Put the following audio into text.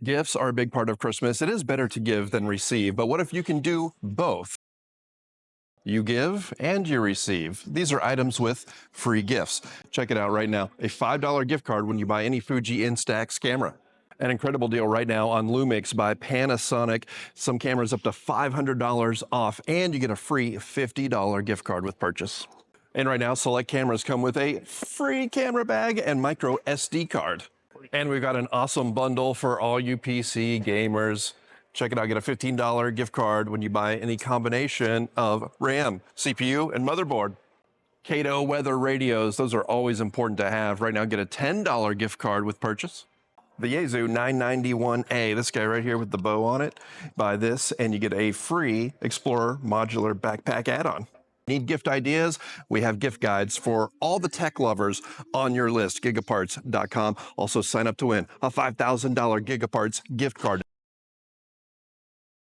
Gifts are a big part of Christmas. It is better to give than receive, but what if you can do both? You give and you receive. These are items with free gifts. Check it out right now. A $5 gift card when you buy any Fuji Instax camera. An incredible deal right now on Lumix by Panasonic. Some cameras up to $500 off, and you get a free $50 gift card with purchase. And right now, select cameras come with a free camera bag and micro SD card. And we've got an awesome bundle for all you PC gamers. Check it out, get a $15 gift card when you buy any combination of RAM, CPU, and motherboard. Kato weather radios, those are always important to have. Right now, get a $10 gift card with purchase. The Yaesu 991A, this guy right here with the bow on it. Buy this and you get a free Explorer modular backpack add-on. Need gift ideas? We have gift guides for all the tech lovers on your list, gigaparts.com. Also sign up to win a $5,000 GigaParts gift card.